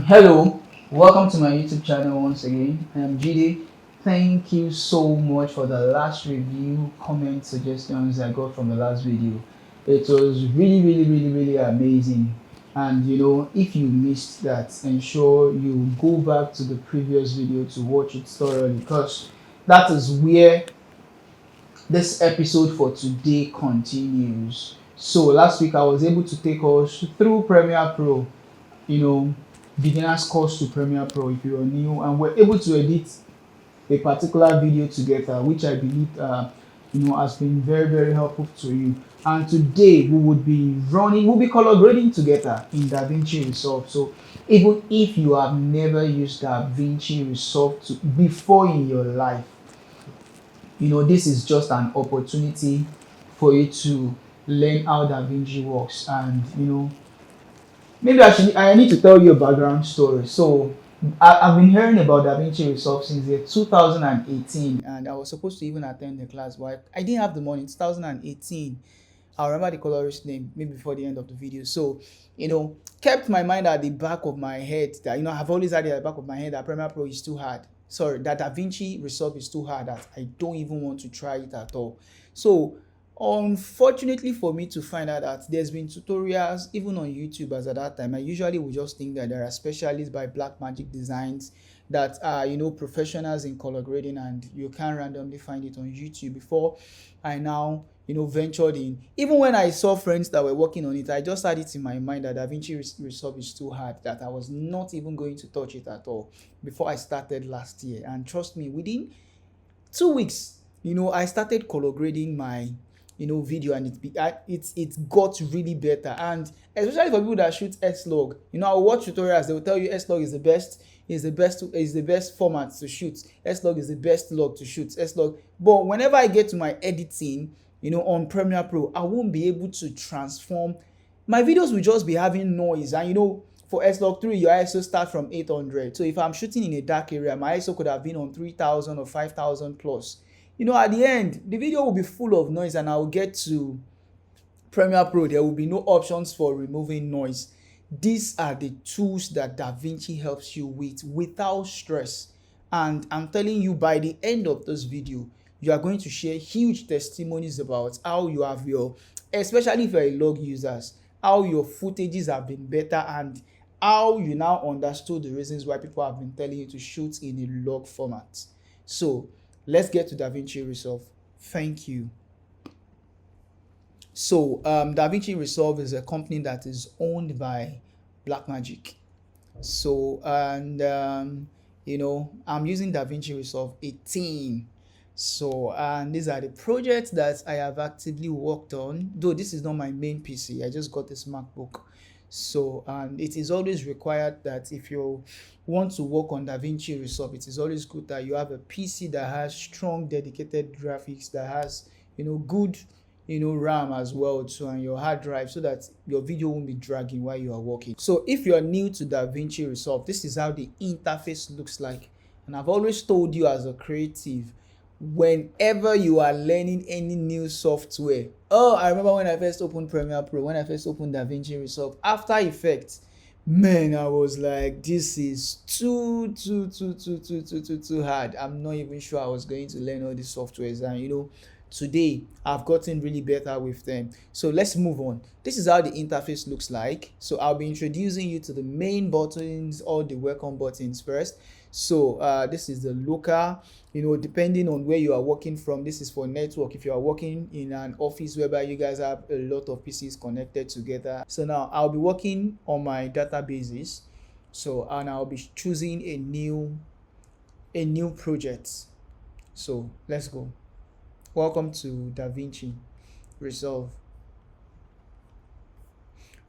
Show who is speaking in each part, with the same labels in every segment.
Speaker 1: Hello, welcome to my YouTube channel once again. I am Jide. Thank you so much for the last review, comment, suggestions I got from the last video. It was really amazing. And if you missed that, ensure you go back to the previous video to watch it thoroughly because that is where this episode for today continues. So last week I was able to take us through Premiere Pro, you know, beginner's course to Premiere Pro if you're new, and we're able to edit a particular video together, which I believe has been very helpful to you. And today we'll be color grading together in DaVinci Resolve. So even if you have never used DaVinci Resolve before in your life, this is just an opportunity for you to learn how DaVinci works. And maybe I need to tell you a background story. So I've been hearing about DaVinci Resolve since the year 2018, and I was supposed to even attend the class, but I didn't have the money. In 2018, I remember the colorist name maybe before the end of the video. So kept my mind at the back of my head that I've always had it at the back of my head that Premiere Pro is too hard. Sorry, that DaVinci Resolve is too hard, that I don't even want to try it at all. So unfortunately for me to find out that there's been tutorials even on YouTube, as at that time I usually would just think that there are specialists by Blackmagic Designs that are professionals in color grading, and you can randomly find it on YouTube. Before I now ventured in, even when I saw friends that were working on it, I just had it in my mind that DaVinci Resolve is too hard, that I was not even going to touch it at all before I started last year. And trust me, within 2 weeks I started color grading my video, and it got really better. And especially for people that shoot S-Log, I'll watch tutorials, they will tell you S-Log is the best format to shoot. S-Log is the best log to shoot. S-Log. But whenever I get to my editing, on Premiere Pro, I won't be able to transform. My videos will just be having noise. And for S-Log 3, your ISO start from 800. So if I'm shooting in a dark area, my ISO could have been on 3000 or 5000 plus. At the end, the video will be full of noise, and I'll get to Premiere Pro. There will be no options for removing noise. These are the tools that DaVinci helps you with without stress. And I'm telling you, by the end of this video, you are going to share huge testimonies about how you have especially if you're a log users, how your footages have been better, and how you now understood the reasons why people have been telling you to shoot in a log format. So let's get to DaVinci Resolve. Thank you. So DaVinci Resolve is a company that is owned by Blackmagic. So and I'm using DaVinci Resolve 18. So and these are the projects that I have actively worked on, though this is not my main PC. I just got this MacBook. So and it is always required that if you want to work on DaVinci Resolve, it is always good that you have a PC that has strong dedicated graphics, that has good RAM as well too, and your hard drive, so that your video won't be dragging while you are working. So if you are new to DaVinci Resolve, this is how the interface looks like. And I've always told you, as a creative, whenever you are learning any new software, I remember when I first opened Premiere Pro, when I first opened DaVinci Resolve, After Effects, man, I was like, this is too hard. I'm not even sure I was going to learn all these softwares. And today I've gotten really better with them. So let's move on. This is how the interface looks like. So I'll be introducing you to the main buttons, all the welcome buttons first. So this is the lookup. Depending on where you are working from, this is for network. If you are working in an office whereby you guys have a lot of PCs connected together. So now I'll be working on my databases. So and I'll be choosing a new project. So let's go. Welcome to DaVinci Resolve.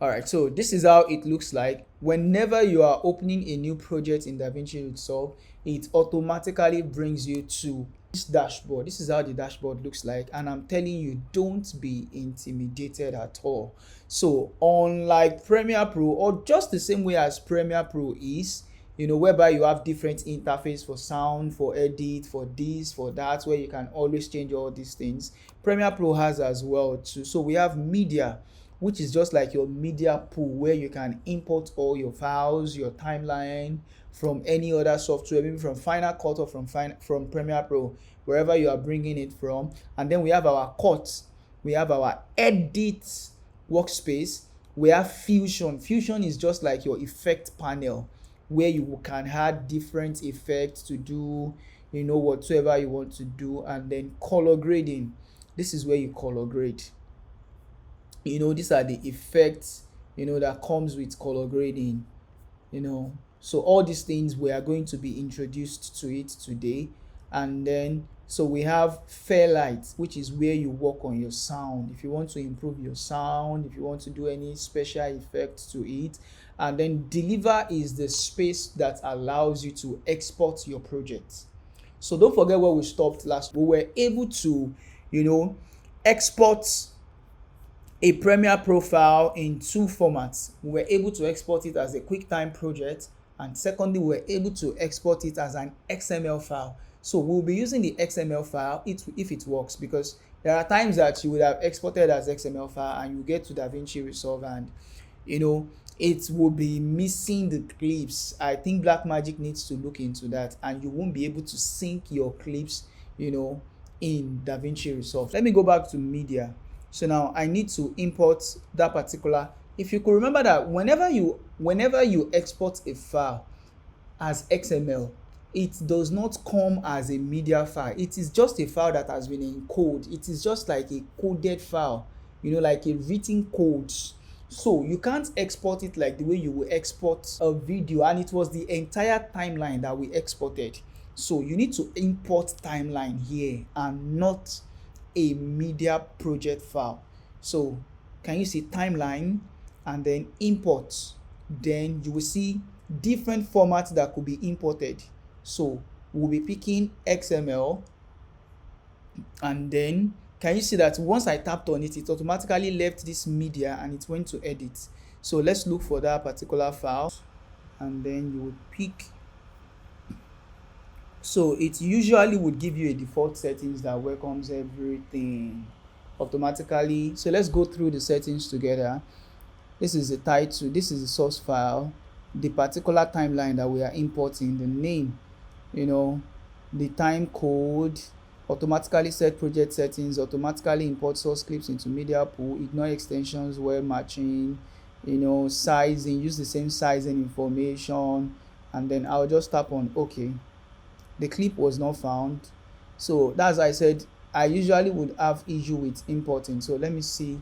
Speaker 1: Alright, so this is how it looks like. Whenever you are opening a new project in DaVinci Resolve, it automatically brings you to this dashboard. This is how the dashboard looks like, and I'm telling you, don't be intimidated at all. So unlike Premiere Pro, or just the same way as Premiere Pro is, whereby you have different interface for sound, for edit, for this, for that, where you can always change all these things, Premiere Pro has as well too. So we have media, which is just like your media pool where you can import all your files, your timeline from any other software, maybe from Final Cut or from Premiere Pro, wherever you are bringing it from. And then we have our cut, we have our edit workspace, we have Fusion. Fusion is just like your effect panel where you can add different effects to do, whatsoever you want to do. And then color grading, this is where you color grade. These are the effects that comes with color grading. So all these things we are going to be introduced to it today. And then so we have Fairlight, which is where you work on your sound if you want to improve your sound, if you want to do any special effects to it. And then Deliver is the space that allows you to export your project. So don't forget where we stopped last. We were able to export a Premiere profile in two formats. We were able to export it as a QuickTime project, and secondly, we were able to export it as an XML file. So we'll be using the XML file if it works, because there are times that you would have exported as XML file and you get to DaVinci Resolve and it will be missing the clips. I think Blackmagic needs to look into that, and you won't be able to sync your clips in DaVinci Resolve. Let me go back to media. So now I need to import that particular. If you could remember that whenever you export a file as XML, it does not come as a media file. It is just a file that has been encoded. It is just like a coded file, like a written code. So you can't export it like the way you will export a video, and it was the entire timeline that we exported. So you need to import timeline here and not a media project file. So can you see timeline and then import? Then you will see different formats that could be imported. So we'll be picking XML, and then can you see that once I tapped on it, it automatically left this media and it went to edit. So let's look for that particular file, and then you would pick. So it usually would give you a default settings that welcomes everything automatically. So let's go through the settings together. This is the title, this is the source file, the particular timeline that we are importing, the name, the time code, automatically set project settings, automatically import source clips into media pool, ignore extensions where matching, sizing, use the same sizing information, and then I'll just tap on OK. The clip was not found. So that's why I said I usually would have issue with importing. So let me see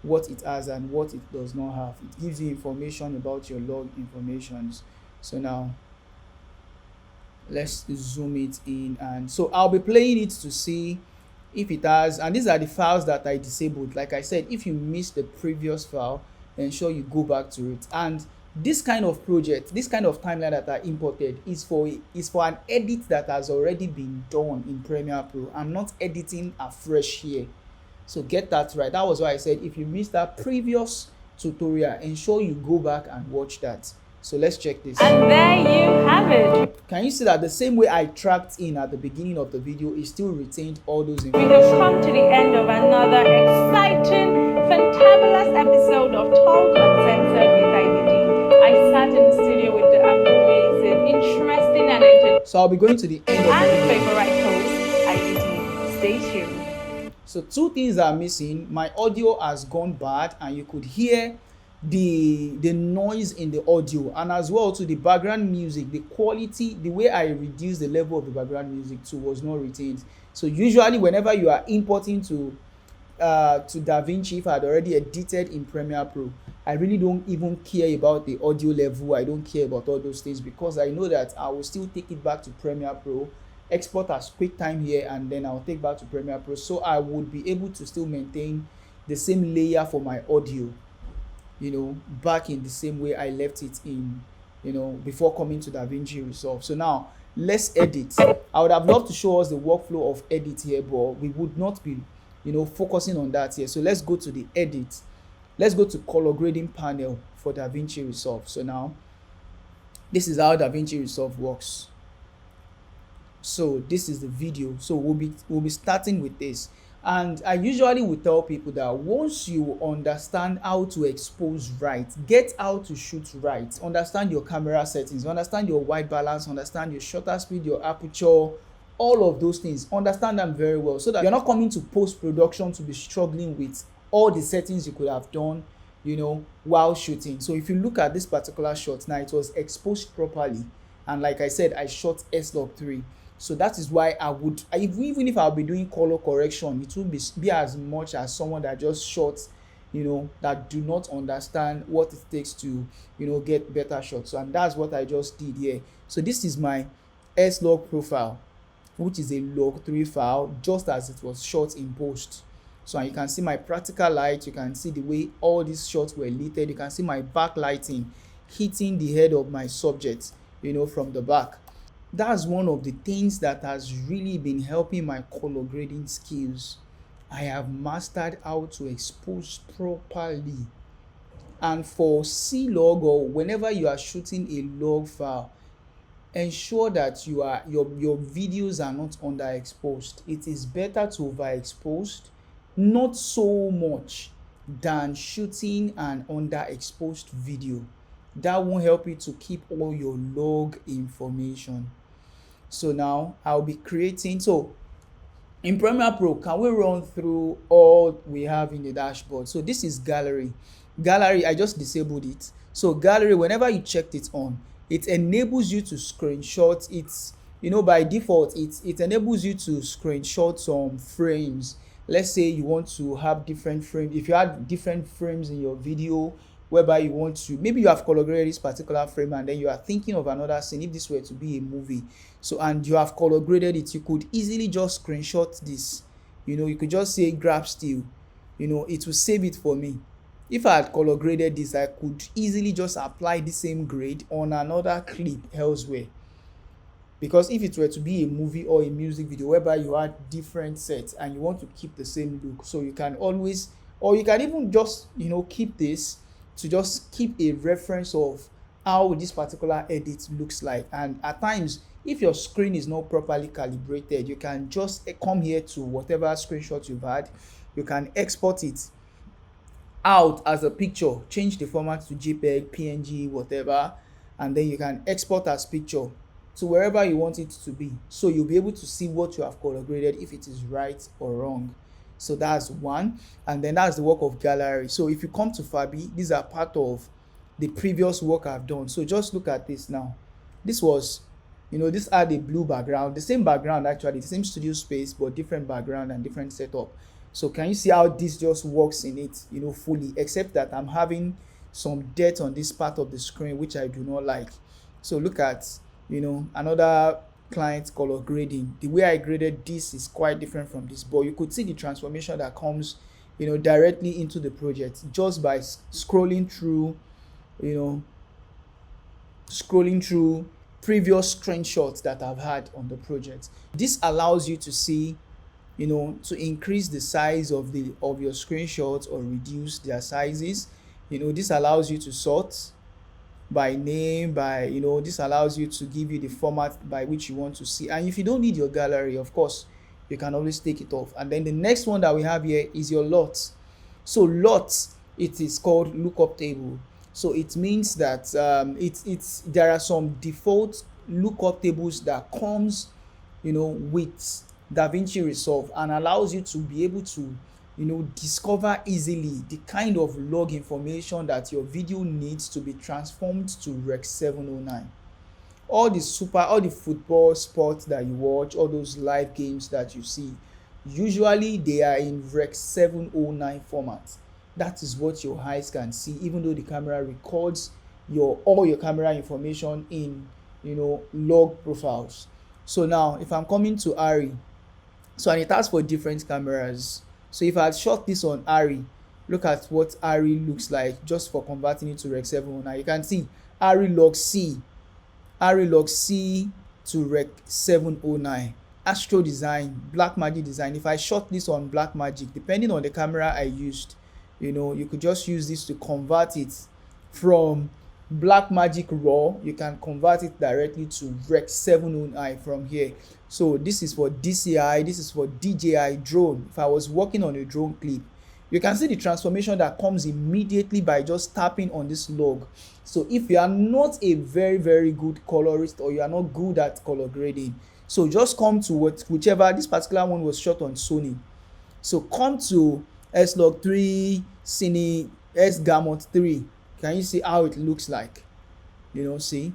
Speaker 1: what it has and what it does not have. It gives you information about your log informations. So now let's zoom it in, and so I'll be playing it to see if it has. And these are the files that I disabled. Like I said, if you missed the previous file, ensure you go back to it. And this kind of project, this kind of timeline that I imported is for an edit that has already been done in Premiere Pro. I'm not editing afresh here. So get that right. That was why I said if you missed that previous tutorial, ensure you go back and watch that. So let's check this.
Speaker 2: And there you have it.
Speaker 1: Can you see that the same way I tracked in at the beginning of the video is still retained all those
Speaker 2: We
Speaker 1: information?
Speaker 2: have come to the end of another exciting, fantabulous episode of Talk Uncensored with IDD. I sat in the studio with the amazing, interesting, and entertaining
Speaker 1: So I'll be going to the end of the video.
Speaker 2: favorite host, IDD. Stay tuned.
Speaker 1: So two things are missing. My audio has gone bad, and you could hear the noise in the audio, and as well to the background music, the quality, the way I reduced the level of the background music too was not retained. So usually whenever you are importing to DaVinci, if I had already edited in Premiere Pro, I really don't even care about the audio level. I don't care about all those things, because I know that I will still take it back to Premiere Pro, export as QuickTime here, and then I'll take back to Premiere Pro. So I would be able to still maintain the same layer for my audio, back in the same way I left it in, before coming to DaVinci Resolve. So now let's edit. I would have loved to show us the workflow of edit here, but we would not be, focusing on that here. So let's go to the edit. Let's go to color grading panel for DaVinci Resolve. So now this is how DaVinci Resolve works. So this is the video. So we'll be starting with this. And I usually would tell people that once you understand how to expose right, get how to shoot right, understand your camera settings, understand your white balance, understand your shutter speed, your aperture, all of those things, understand them very well so that you're not coming to post-production to be struggling with all the settings you could have done, while shooting. So if you look at this particular shot now, it was exposed properly. And like I said, I shot S-Log 3. So that is why even if I'll be doing color correction, it will be as much as someone that just shot, that do not understand what it takes to, get better shots. And that's what I just did here. So this is my S-Log profile, which is a log 3 file, just as it was shot in post. So you can see my practical light, you can see the way all these shots were lit. You can see my backlighting hitting the head of my subject, from the back. That's one of the things that has really been helping my color grading skills. I have mastered how to expose properly. And for C-Log, or whenever you are shooting a log file, ensure that your videos are not underexposed. It is better to overexposed, not so much, than shooting an underexposed video. That won't help you to keep all your log information. So now I'll be creating. So in Premiere Pro, can we run through all we have in the dashboard? So this is gallery. Gallery, I just disabled it. So gallery, whenever you checked it on, it enables you to screenshot. It's, by default, it enables you to screenshot some frames. Let's say you want to have different frames. If you had different frames in your video, whereby you want to, maybe you have color graded this particular frame and then you are thinking of another scene, if this were to be a movie, and you have color graded it, you could easily just screenshot this. You could just say grab still, it will save it for me. If I had color graded this, I could easily just apply the same grade on another clip elsewhere. Because if it were to be a movie or a music video whereby you had different sets and you want to keep the same look, so you can always, or you can even just keep this to just keep a reference of how this particular edit looks like. And at times, if your screen is not properly calibrated, you can just come here to whatever screenshot you've had, you can export it out as a picture, change the format to JPEG, PNG, whatever, and then you can export as picture to wherever you want it to be. So you'll be able to see what you have color graded, if it is right or wrong. So that's one. And then that's the work of gallery. So if you come to Fabi, these are part of the previous work I've done. So just look at this now. This was, this had a blue background, the same background actually, the same studio space, but different background and different setup. So can you see how this just works in it, fully, except that I'm having some dirt on this part of the screen, which I do not like. So look at, another client color grading. The way I graded this is quite different from this, but you could see the transformation that comes, directly into the project just by scrolling through previous screenshots that I've had on the project. This allows you to see, to increase the size of your screenshots or reduce their sizes. This allows you to sort by name, this allows you to give you the format by which you want to see. And if you don't need your gallery, of course, you can always take it off. And then the next one that we have here is your LUT. So LUT, it is called lookup table. So it means that there are some default lookup tables that comes, with DaVinci Resolve, and allows you to be able to discover easily the kind of log information that your video needs to be transformed to Rec 709. All the football sports that you watch, all those live games that you see, usually they are in Rec 709 format. That is what your eyes can see, even though the camera records all your camera information in log profiles. So now if I'm coming to ARRI, so and it asks for different cameras. So if I had shot this on ARRI, look at what ARRI looks like just for converting it to Rec 709. You can see ARRI log C to Rec 709. Astro Design, Blackmagic Design. If I shot this on Blackmagic, depending on the camera I used, you could just use this to convert it from Blackmagic Raw, you can convert it directly to Rec 709 from here. So this is for DCI, this is for DJI drone. If I was working on a drone clip, you can see the transformation that comes immediately by just tapping on this log. So if you are not a very good colorist, or you are not good at color grading, so just come to whichever. This particular one was shot on Sony, so come to S-Log3 Cine S Gamut 3. Can you see how it looks like? See,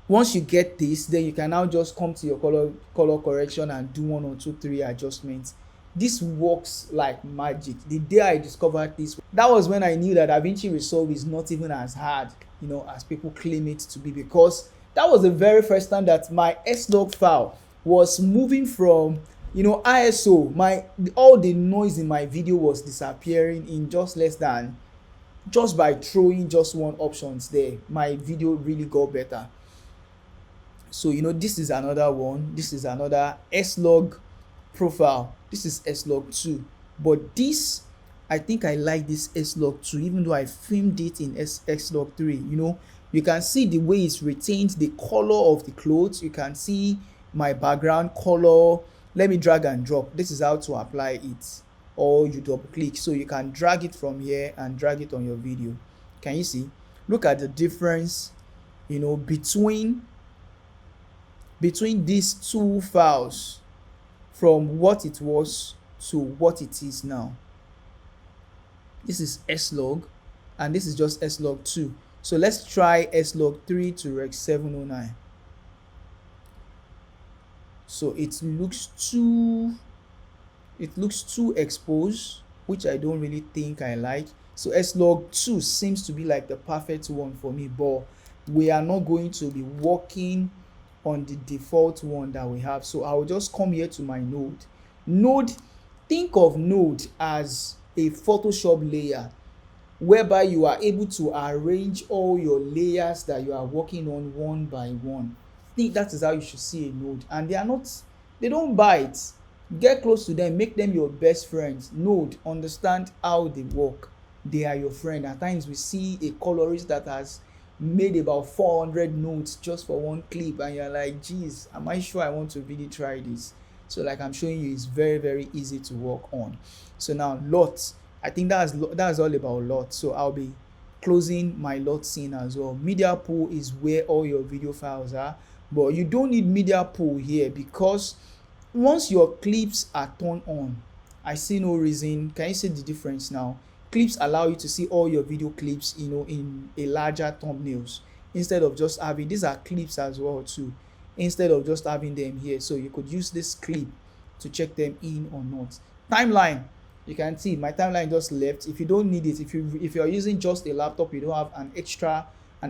Speaker 1: once you get this, then you can now just come to your color correction and do 1 or 2 3 adjustments. This works like magic. The day I discovered this, that was when I knew that DaVinci Resolve is not even as hard as people claim it to be, because that was the very first time that my S-Log file was moving from ISO. All the noise in my video was disappearing in just by throwing just one options there. My video really got better. So this is another one. This is another S-Log profile. This is S-Log2, but this, I think I like this S-Log2 even though I filmed it in S-Log3. You can see the way it's retained the color of the clothes. You can see my background color. Let me drag and drop. This is how to apply it, or you double click, so you can drag it from here and drag it on your video. Can you see? Look at the difference between these two files, from what it was to what it is now. This is S-Log and this is just S-Log2. So let's try S-Log3 to Rec 709. So it looks too exposed, which I don't really think I like. So S-Log2 seems to be like the perfect one for me, but we are not going to be working on the default one that we have. So I will just come here to my node. Think of node as a Photoshop layer, whereby you are able to arrange all your layers that you are working on one by one. I think that is how you should see a node. And they don't bite. Get close to them, make them your best friends. Node, understand how they work. They are your friend. At times we see a colorist that has made about 400 nodes just for one clip, and you're like, geez, am I sure I want to really try this? So like I'm showing you, it's very easy to work on. So now LUT, I think that's all about LUT. So I'll be closing my LUT scene as well. Media pool is where all your video files are, but you don't need media pool here, because once your clips are turned on, I see no reason. Can you see the difference now? Clips allow you to see all your video clips in a larger thumbnails, instead of just having, these are clips as well too, instead of just having them here. So you could use this clip to check them in or not. Timeline, you can see my timeline just left. If you don't need it, if you're using just a laptop, you don't have an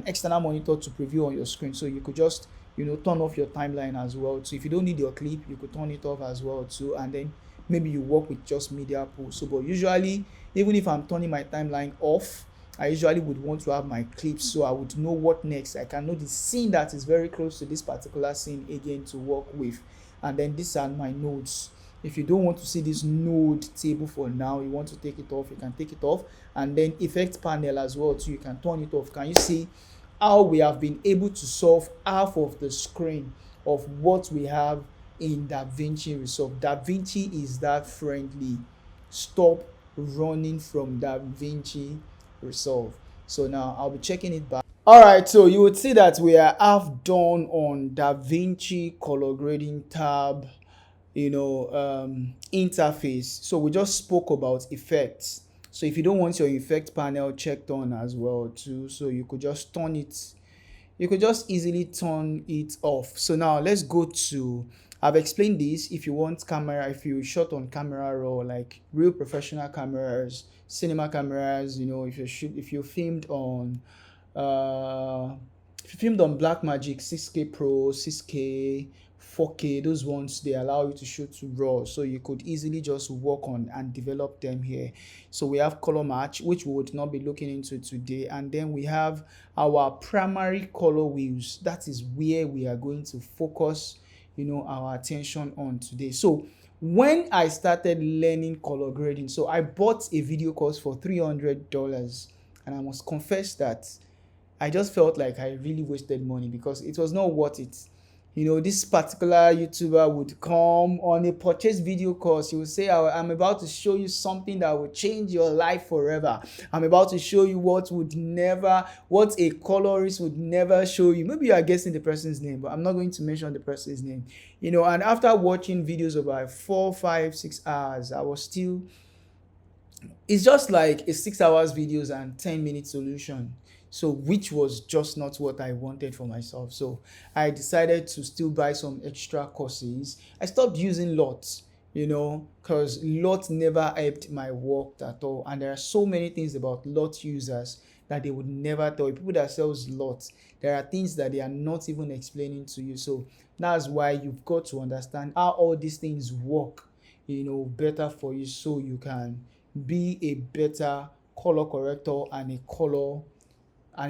Speaker 1: external monitor to preview on your screen, so you could just turn off your timeline as well. So if you don't need your clip, you could turn it off as well too, and then maybe you work with just media pool. So but usually, even if I'm turning my timeline off, I usually would want to have my clips, so I would know what next. I can know the scene that is very close to this particular scene again to work with. And then these are my nodes. If you don't want to see this node table for now, you want to take it off, you can take it off. And then effect panel as well too, you can turn it off. Can you see how we have been able to solve half of the screen of what we have in DaVinci Resolve? DaVinci is that friendly. Stop running from DaVinci Resolve. So now I'll be checking it back. Alright, so you would see that we are half done on DaVinci color grading tab interface. So we just spoke about effects. So if you don't want your effect panel checked on as well too, so you could just turn it, you could just easily turn it off. So now let's go to, I've explained this. If you want camera, if you shot on camera raw, like real professional cameras, cinema cameras, if you filmed on Blackmagic 6K Pro, 6K, 4K, those ones, they allow you to shoot to raw, so you could easily just work on and develop them here. So we have color match, which we would not be looking into today, and then we have our primary color wheels. That is where we are going to focus our attention on today. So when I started learning color grading, so I bought a video course for $300, and I must confess that I just felt like I really wasted money because it was not worth it. This particular YouTuber would come on a purchase video course. He would say, I'm about to show you something that will change your life forever. I'm about to show you what a colorist would never show you. Maybe you are guessing the person's name, but I'm not going to mention the person's name. And after watching videos about 4, 5, 6 hours, I was still, it's just like a 6 hours videos and 10-minute solution, so which was just not what I wanted for myself. So I decided to still buy some extra courses. I stopped using LOT, because LOT never helped my work at all, and there are so many things about LOT users that they would never tell you. People that sells LOT, there are things that they are not even explaining to you. So that's why you've got to understand how all these things work, better for you, so you can be a better color corrector and a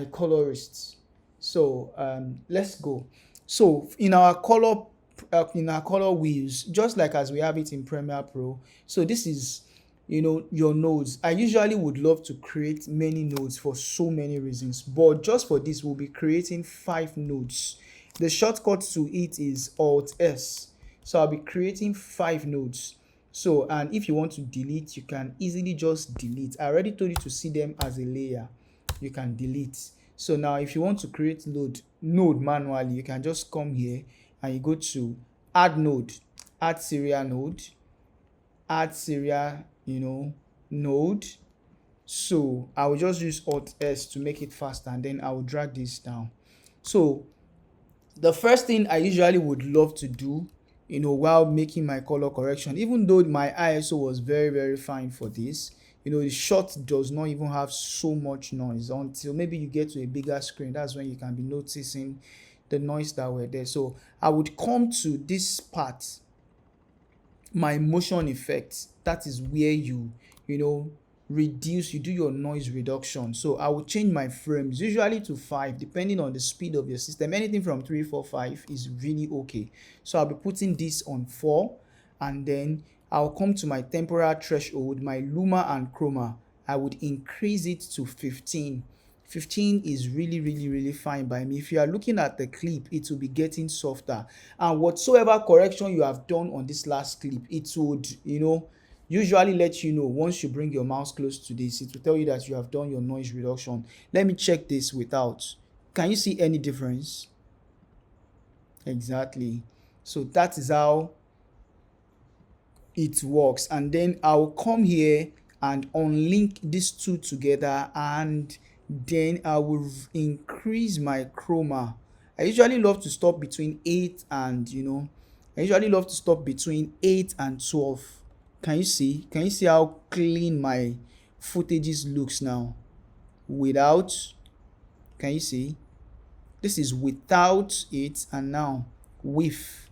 Speaker 1: colorist. So let's go. So in our color wheels, just like as we have it in Premiere Pro, so this is your nodes. I usually would love to create many nodes for so many reasons, but just for this we'll be creating 5 nodes. The shortcut to it is Alt S. So I'll be creating 5 nodes. So, and if you want to delete, you can easily just delete. I already told you to see them as a layer. You can delete. So now if you want to create node manually, you can just come here and you go to add node, add serial node, add serial node. So I will just use Alt S to make it faster, and then I will drag this down. So the first thing I usually would love to do, while making my color correction, even though my ISO was very, very fine for this, the shot does not even have so much noise until maybe you get to a bigger screen. That's when you can be noticing the noise that were there. So I would come to this part, my motion effects. That is where you do your noise reduction. So I will change my frames usually to 5, depending on the speed of your system. Anything from 3, 4, 5 is really okay. So I'll be putting this on 4, and then I'll come to my temporal threshold, my luma and chroma. I would increase it to 15. 15 is really, really, really fine by me. If you are looking at the clip, it will be getting softer, and whatsoever correction you have done on this last clip, it would usually let you know. Once you bring your mouse close to this, it will tell you that you have done your noise reduction. Let me check this without. Can you see any difference? Exactly. So that is how it works. And then I'll come here and unlink these two together, and then I will increase my chroma. I usually love to stop between 8 and 12. Can you see how clean my footages looks now? Without, can you see? This is without it, and now with.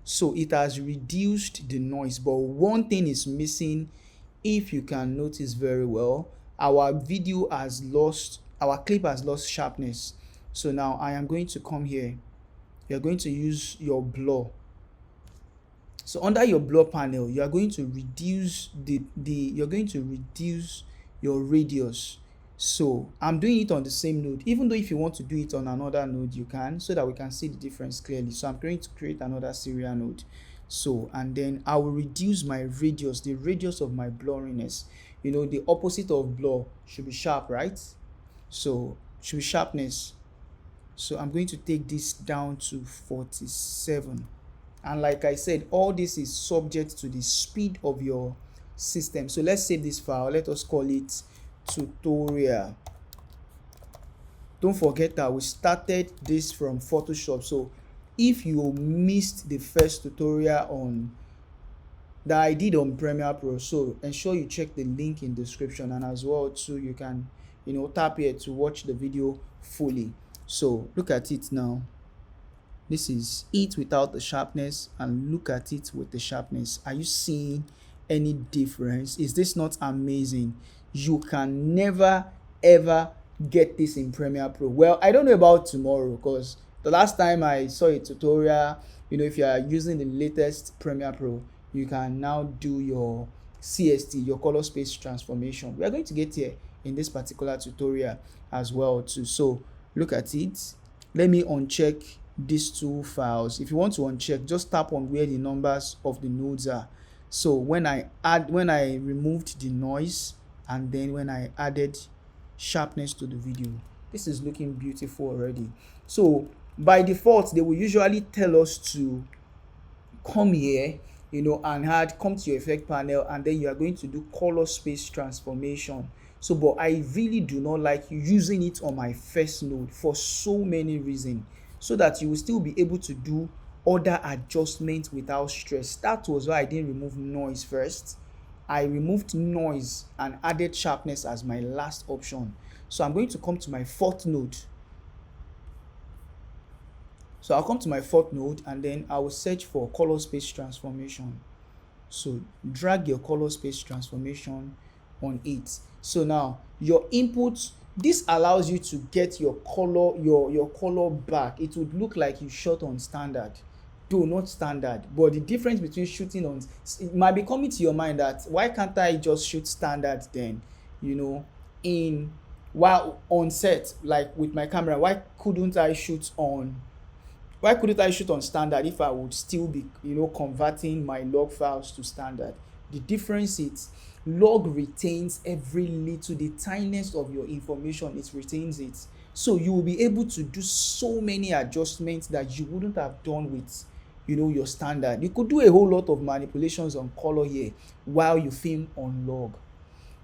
Speaker 1: So it has reduced the noise, but one thing is missing. If you can notice very well, our clip has lost sharpness. So now I am going to come here. You're going to use your blur. So under your blur panel, you are going to reduce your radius. So I'm doing it on the same node, even though if you want to do it on another node, you can, so that we can see the difference clearly. So I'm going to create another serial node. So, and then I will reduce my radius, the radius of my blurriness. The opposite of blur should be sharp, right? So should be sharpness. So I'm going to take this down to 47. And like I said, all this is subject to the speed of your system. So let's save this file. Let us call it tutorial. Don't forget that we started this from Photoshop. So if you missed the first tutorial that I did on Premiere Pro, so ensure you check the link in description, and as well too you can tap here to watch the video fully. So look at it now. This is it without the sharpness, and look at it with the sharpness. Are you seeing any difference? Is this not amazing? You can never ever get this in Premiere Pro. Well, I don't know about tomorrow, because the last time I saw a tutorial, if you are using the latest Premiere Pro, you can now do your CST, your color space transformation. We are going to get here in this particular tutorial as well too. So look at it. Let me uncheck these two files. If you want to uncheck, just tap on where the numbers of the nodes are. So when I removed the noise, and then when I added sharpness to the video, this is looking beautiful already. So by default, they will usually tell us to come here, and come to your effect panel, and then you are going to do color space transformation. So but I really do not like using it on my first node for so many reasons, so that you will still be able to do other adjustments without stress. That was why I didn't remove noise first. I removed noise and added sharpness as my last option. So I'm going to come to my fourth node. So I'll come to my fourth node, and then I will search for color space transformation. So drag your color space transformation on it. So now your input, this allows you to get your color, your color back. It would look like you shot on standard, though not standard. But the difference between shooting on, it might be coming to your mind that why can't I just shoot standard then, in while on set, like with my camera, why couldn't I shoot on standard if I would still be, converting my log files to standard? The difference is log retains every little, the tiniest of your information, it retains it. So you will be able to do so many adjustments that you wouldn't have done with, your standard. You could do a whole lot of manipulations on color here while you film on log.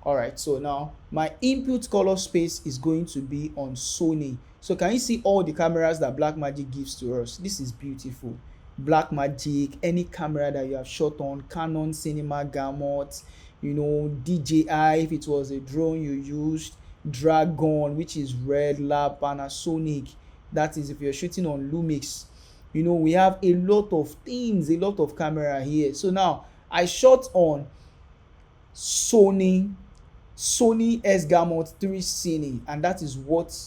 Speaker 1: Alright, so now my input color space is going to be on Sony. So can you see all the cameras that Blackmagic gives to us? This is beautiful. Blackmagic, any camera that you have shot on, Canon, Cinema, Gamut, DJI if it was a drone you used, Dragon, which is Red Lab, Panasonic, that is if you're shooting on Lumix. We have a lot of things, a lot of camera here. So now I shot on Sony S Gamut 3 Cine, and that is what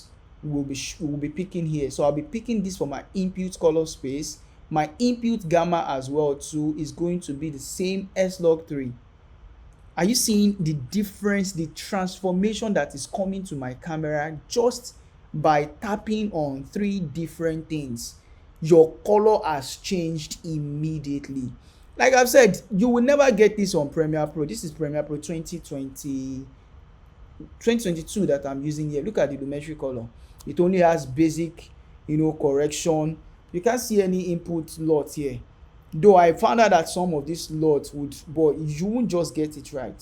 Speaker 1: we'll be picking here. So I'll be picking this for my input color space. My input gamma as well too is going to be the same S-Log3. Are you seeing the difference, the transformation that is coming to my camera just by tapping on 3 different things? Your color has changed immediately. Like I've said, you will never get this on Premiere Pro. This is Premiere Pro 2022 that I'm using here. Look at the lumetri color. It only has basic, correction. You can't see any input lot here. Though I found out that some of these lots would, but you won't just get it right.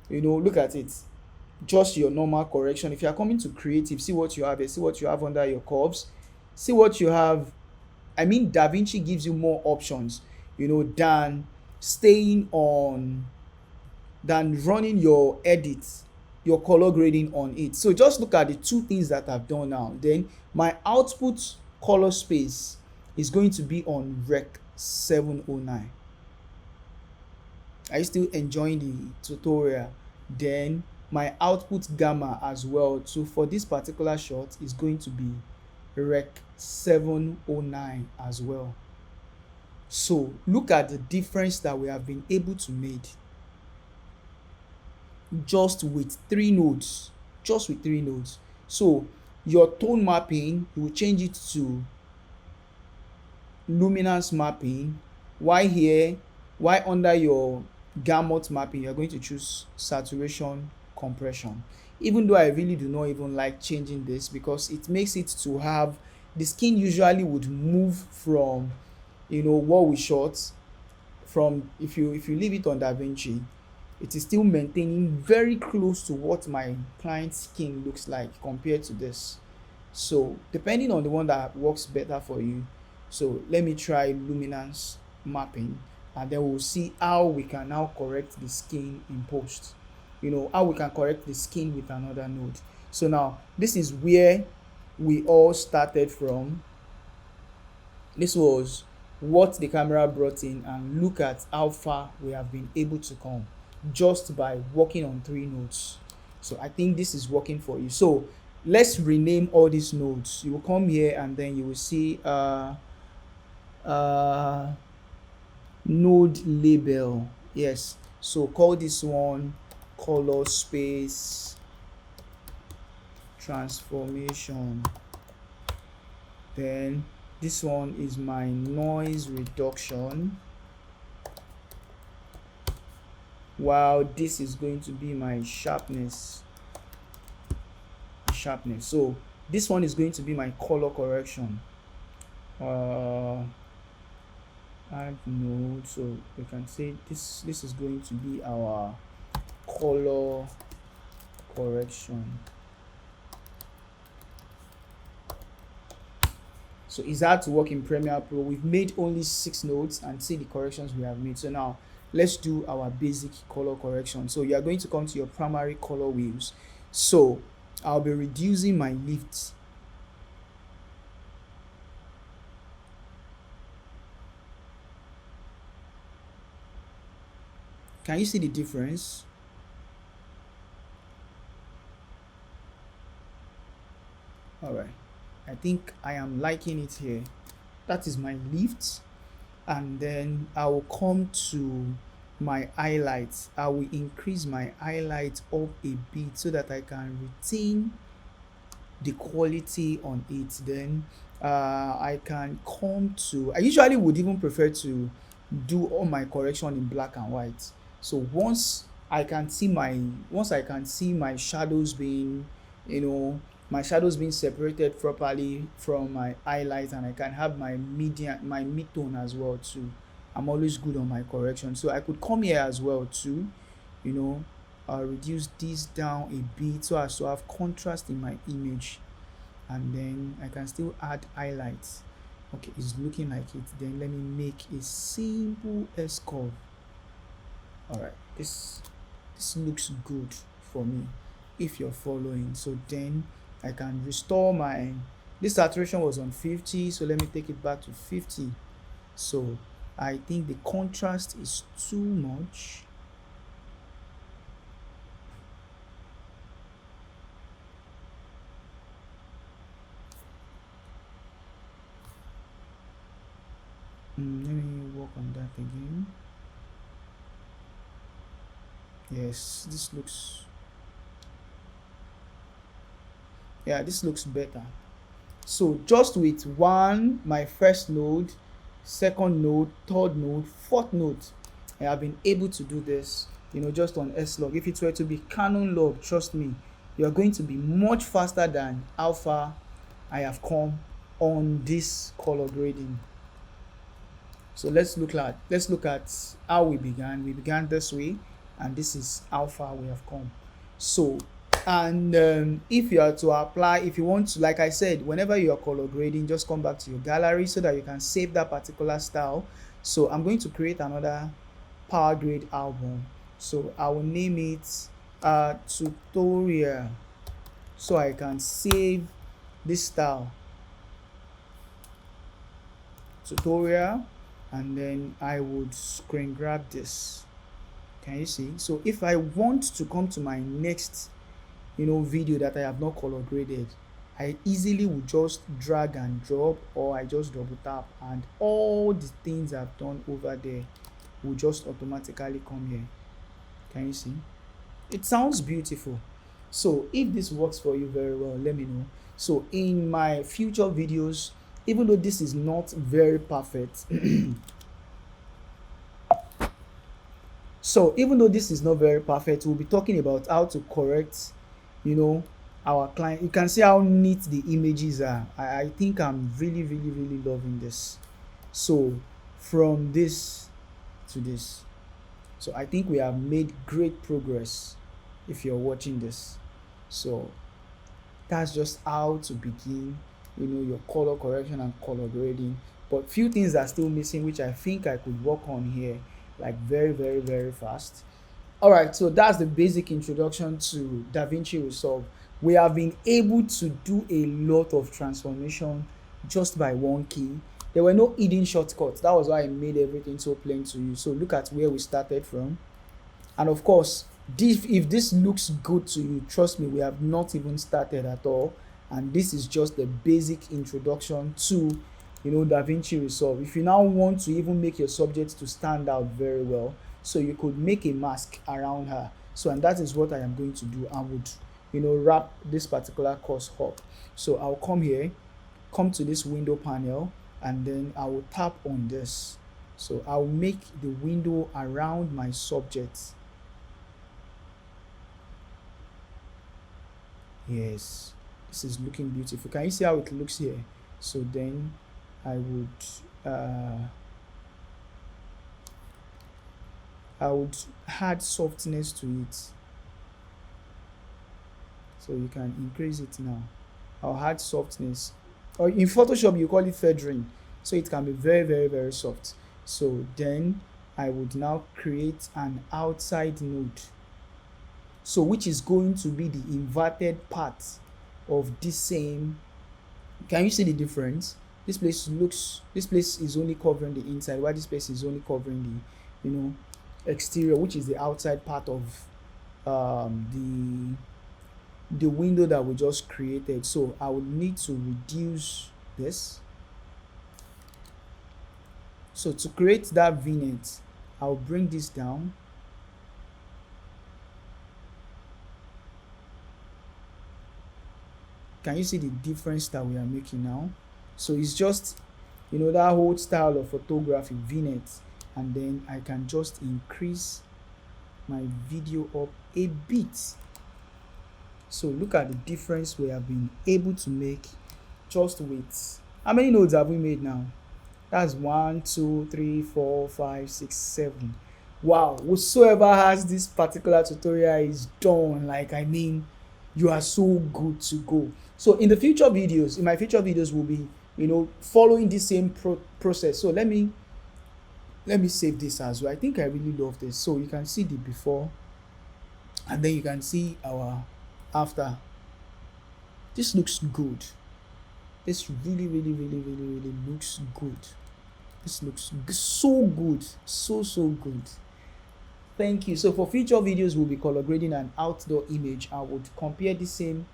Speaker 1: Look at it. Just your normal correction. If you are coming to creative, see what you have here. See what you have under your curves. See what you have. I mean, DaVinci gives you more options, than running your edits, your color grading on it. So just look at the 2 things that I've done now. Then my output color space is going to be on Rec 709. Are you still enjoying the tutorial? Then my output gamma as well. So for this particular shot is going to be Rec 709 as well. So look at the difference that we have been able to make just with 3 nodes. So your tone mapping, you will change it to luminance mapping. Why under your gamut mapping, you're going to choose saturation compression. Even though I really do not even like changing this, because it makes it to have the skin usually would move from what we shot from. If you leave it on DaVinci, it is still maintaining very close to what my client's skin looks like compared to this. So depending on the one that works better for you. So let me try luminance mapping, and then we'll see how we can now correct the skin in post. How we can correct the skin with another node. So now this is where we all started from. This was what the camera brought in, and look at how far we have been able to come just by working on 3 nodes. So I think this is working for you. So let's rename all these nodes. You will come here and then you will see node label. Yes, so call this one color space transformation. Then this one is my noise reduction, while this is going to be my sharpness. So this one is going to be my color correction. Add node, so we can say this is going to be our color correction. So it's hard to work in Premiere Pro. We've made only 6 nodes and see the corrections we have made. So now let's do our basic color correction. So you are going to come to your primary color wheels. So I'll be reducing my lift. Can you see the difference? All right, I think I am liking it here. That is my lift. And then I will come to my highlights. I will increase my highlight up a bit so that I can retain the quality on it. Then I can come to, I usually would even prefer to do all my correction in black and white. So once I can see my shadows being, my shadows being separated properly from my highlights, and I can have my mid-tone as well too, I'm always good on my correction. So I could come here as well too, reduce this down a bit so as to have contrast in my image, and then I can still add highlights. Okay, it's looking like it. Then let me make a simple S-curve. All right, this looks good for me if you're following. So then I can restore this saturation was on 50, so let me take it back to 50. So I think the contrast is too much. Let me work on that again. Yes, this looks better. So just with my first node, second node, third node, fourth node, I have been able to do this, just on S-log. If it were to be Canon log, trust me, you are going to be much faster than how far I have come on this color grading. So let's look at how we began. We began this way, and this is how far we have come. So, and if you are to apply, if you want to, like I said, whenever you are color grading, just come back to your gallery so that you can save that particular style. So I'm going to create another power grade album. So I will name it tutorial, so I can save this style, tutorial, and then I would screen grab this. Can you see? So if I want to come to my next video that I have not color graded, I easily would just drag and drop, or I just double tap, and all the things I've done over there will just automatically come here. Can you see? It sounds beautiful. So if this works for you very well, let me know. So in my future videos, even though this is not very perfect so even though this is not very perfect, we'll be talking about how to correct our client. You can see how neat the images are. I think I'm really loving this. So from this to this, so I think we have made great progress if you're watching this. So that's just how to begin your color correction and color grading. But few things are still missing, which I think I could work on here, like very fast. All right, so that's the basic introduction to DaVinci Resolve. We have been able to do a lot of transformation just by one key. There were no hidden shortcuts. That was why I made everything so plain to you. So look at where we started from. And of course, if this looks good to you, trust me, we have not even started at all. And this is just the basic introduction to DaVinci Resolve. If you now want to even make your subject to stand out very well, so you could make a mask around her. So, and that is what I am going to do. I would wrap this particular course up. So I'll come here, come to this window panel, and then I will tap on this. So I'll make the window around my subject. Yes, this is looking beautiful. Can you see how it looks here? So then I would add softness to it. So you can increase it now. I'll add softness, or in Photoshop you call it feathering, so it can be very, very, very soft. So then I would now create an outside node, so which is going to be the inverted part of this same. Can you see the difference? This place is only covering the inside, while this place is only covering the exterior, which is the outside part of the window that we just created. So I would need to reduce this. So to create that vignette, I'll bring this down. Can you see the difference that we are making now? So it's just that whole style of photography, vignette, and then I can just increase my video up a bit. So look at the difference we have been able to make just with, how many nodes have we made now? That's 1, 2, 3, 4, 5, 6, 7. Wow, whosoever has this particular tutorial is done. Like, I mean, you are so good to go. So in my future videos will be following the same process. So let me save this as well. I think I really love this. So you can see the before, and then you can see our after. This looks good. This really, really, really, really, really looks good. This looks so good, so good. Thank you. So for future videos, we'll be color grading an outdoor image. I would compare the same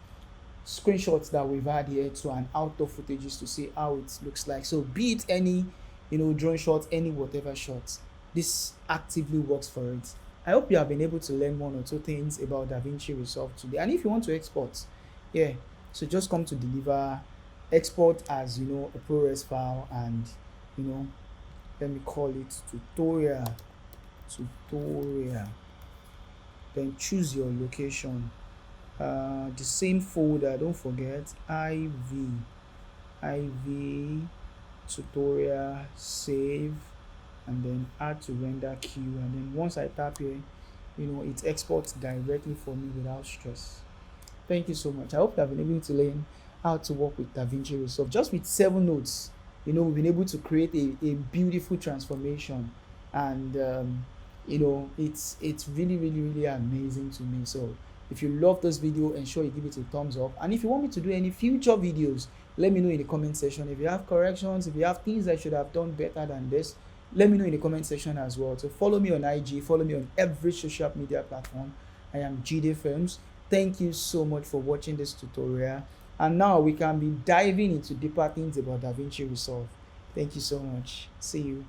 Speaker 1: screenshots that we've had here to an outdoor footages to see how it looks like. So be it any drone shots, any whatever shots, this actively works for it. I hope you have been able to learn 1 or 2 things about DaVinci Resolve today. And if you want to export, so just come to deliver, export as a ProRes file, and let me call it tutorial. Then choose your location, the same folder, don't forget, iv tutorial, save, and then add to render queue. And then once I tap here, it exports directly for me without stress. Thank you so much. I hope you have been able to learn how to work with DaVinci Resolve. Just with 7 nodes, we've been able to create a beautiful transformation, and it's really, really, really amazing to me. So if you love this video, ensure you give it a thumbs up. And if you want me to do any future videos, let me know in the comment section. If you have corrections, if you have things I should have done better than this, let me know in the comment section as well. So follow me on IG, follow me on every social media platform. I am Jidefilms. Thank you so much for watching this tutorial. And now we can be diving into deeper things about DaVinci Resolve. Thank you so much. See you.